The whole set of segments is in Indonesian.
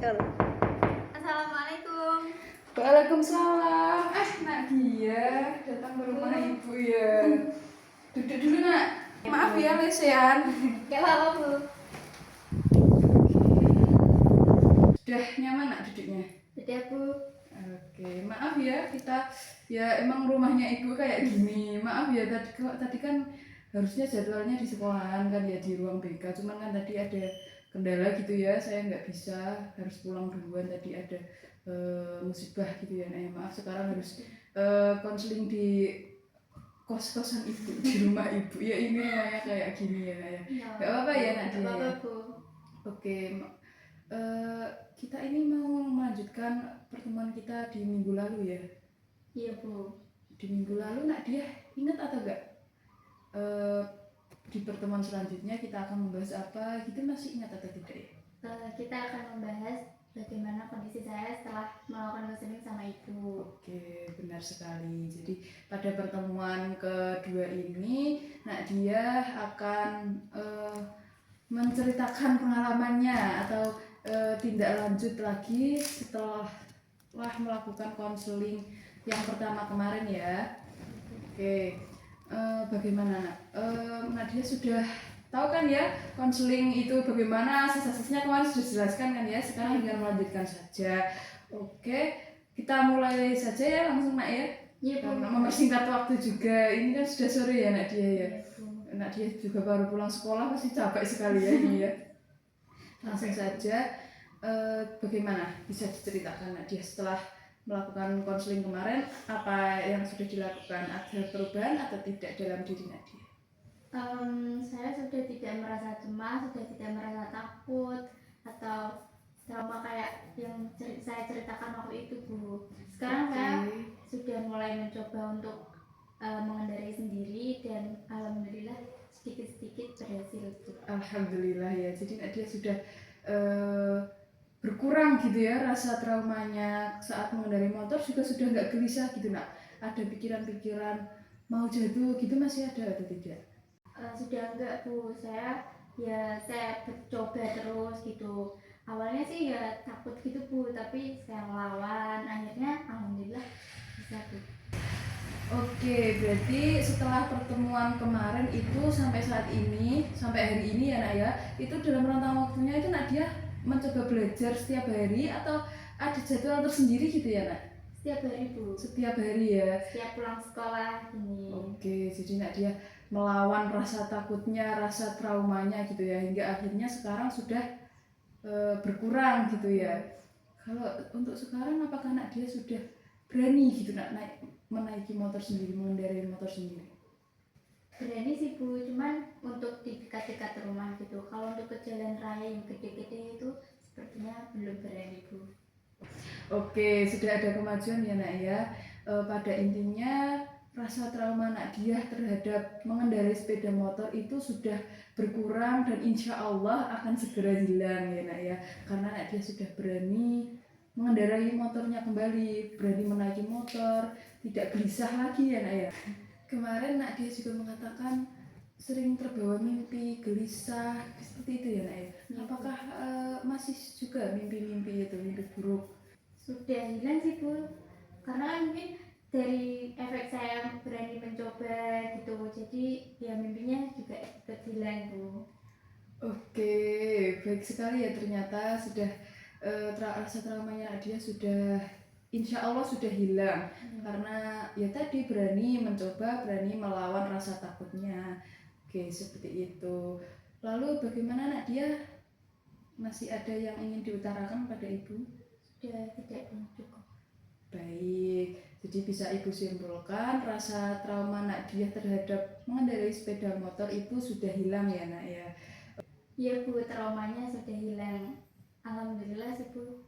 Assalamualaikum. Waalaikumsalam. Nadia datang ke rumah ibu ya. Duduk dulu nak. Maaf ya lesehan. Gak apa-apa Bu. Sudah nyaman nak duduknya? Sudah Bu. Oke, maaf ya kita ya emang rumahnya ibu kayak gini. Maaf ya tadi kan harusnya jadwalnya di sekolahan kan ya di ruang BK. Cuman kan tadi ada kendala gitu ya, saya nggak bisa, harus pulang duluan, tadi ada musibah gitu ya. Nah, maaf sekarang harus konseling di kos-kosan ibu, di rumah ibu ya. Ini rumahnya kayak gini ya ya. Nggak apa-apa ya nak dia ya. Oke, kita ini mau melanjutkan pertemuan kita di minggu lalu ya. Iya Bu. Di minggu lalu nak dia ingat atau enggak? Di pertemuan selanjutnya kita akan membahas apa, gitu masih ingat atau tidak ya? Kita akan membahas bagaimana kondisi saya setelah melakukan konseling sama ibu. Oke, benar sekali. Jadi pada pertemuan kedua ini Nadia akan menceritakan pengalamannya atau tindak lanjut lagi setelah melakukan konseling yang pertama kemarin ya. Oke. Bagaimana nak? Nadia sudah tahu kan ya konseling itu bagaimana, sisa-sisanya kemarin sudah dijelaskan kan ya. Sekarang tinggal melanjutkan saja. Oke, kita mulai saja ya langsung nak ya. Iya Bu. Karena mempersingkat waktu juga. Ini kan sudah sore ya Nadia ya. Iya Bu. Nadia juga baru pulang sekolah, pasti capek sekali ya ini ya. Langsung saja. Bagaimana bisa diceritakan Nadia setelah melakukan konseling kemarin, apa yang sudah dilakukan? Ada perubahan atau tidak dalam diri Nadia? Saya sudah tidak merasa cemas, sudah tidak merasa takut atau trauma kayak yang saya ceritakan waktu itu Bu. Sekarang saya sudah mulai mencoba untuk mengendarai sendiri dan alhamdulillah sedikit-sedikit berhasil Bu. Alhamdulillah ya, jadi Nadia sudah berkurang gitu ya rasa traumanya saat mengendarai motor, juga sudah nggak gelisah gitu nak. Ada pikiran-pikiran mau jatuh gitu masih ada atau tidak? Sudah enggak Bu, saya coba terus gitu. Awalnya sih ya takut gitu Bu, tapi saya melawan, akhirnya alhamdulillah bisa Bu. Oke, berarti setelah pertemuan kemarin itu sampai saat ini, sampai hari ini ya nak ya, itu dalam rentang waktunya itu Nadia mencoba belajar setiap hari atau ada jadwal tersendiri gitu ya nak? Setiap hari Bu. Setiap hari ya? Setiap pulang sekolah ini. Oke, jadi Nadia melawan rasa takutnya, rasa traumanya gitu ya, hingga akhirnya sekarang sudah berkurang gitu ya. Kalau untuk sekarang apakah Nadia sudah berani gitu nak menaiki motor sendiri, mengendarai motor sendiri? Berani sih Bu, cuman untuk di dekat-dekat rumah gitu. Kalau untuk ke jalan raya yang gede-gede itu sepertinya belum berani Bu. Oke, sudah ada kemajuan ya nak ya. Pada intinya rasa trauma Nadia terhadap mengendarai sepeda motor itu sudah berkurang dan insya Allah akan segera hilang ya nak ya. Karena Nadia sudah berani mengendarai motornya kembali, berani menaiki motor, tidak gelisah lagi ya nak ya. Kemarin Nadia juga mengatakan sering terbawa mimpi, gelisah, seperti itu ya nak ya. Apakah masih juga mimpi-mimpi itu, mimpi buruk? Sudah hilang sih Bu, karena kan mungkin dari efek saya berani mencoba gitu, jadi ya mimpinya juga ikut hilang Bu. Oke, baik sekali ya, ternyata sudah rasa traumanya dia sudah insya Allah sudah hilang karena ya tadi berani mencoba, berani melawan rasa takutnya. Oke, seperti itu. Lalu bagaimana Nadia? Masih ada yang ingin diutarakan pada ibu? Sudah tidak cukup. Baik, jadi bisa ibu simpulkan rasa trauma Nadia terhadap mengendarai sepeda motor itu sudah hilang ya nak ya? Iya Bu, traumanya sudah hilang. Alhamdulillah sih Bu.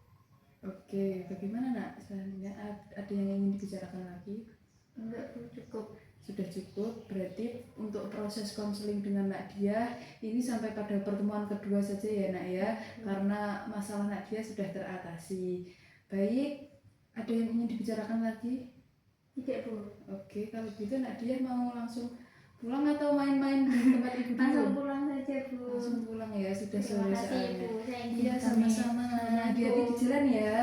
Oke, bagaimana nak selanjutnya? Ada yang ingin dibicarakan lagi? Enggak Bu, cukup. Sudah cukup, berarti untuk proses konseling dengan Nadia ini sampai pada pertemuan kedua saja ya nak ya, karena masalah Nadia sudah teratasi. Baik, ada yang ingin dibicarakan lagi? Tidak Bu. Oke, kalau gitu Nadia mau langsung pulang atau main-main di tempat ibu Langsung dulu? pulang saja Bu. Langsung pulang ya, sudah Terima sore kasih soalnya. Ibu, saya Iya izin sama-sama. pamit. Hati-hati di jalan ya.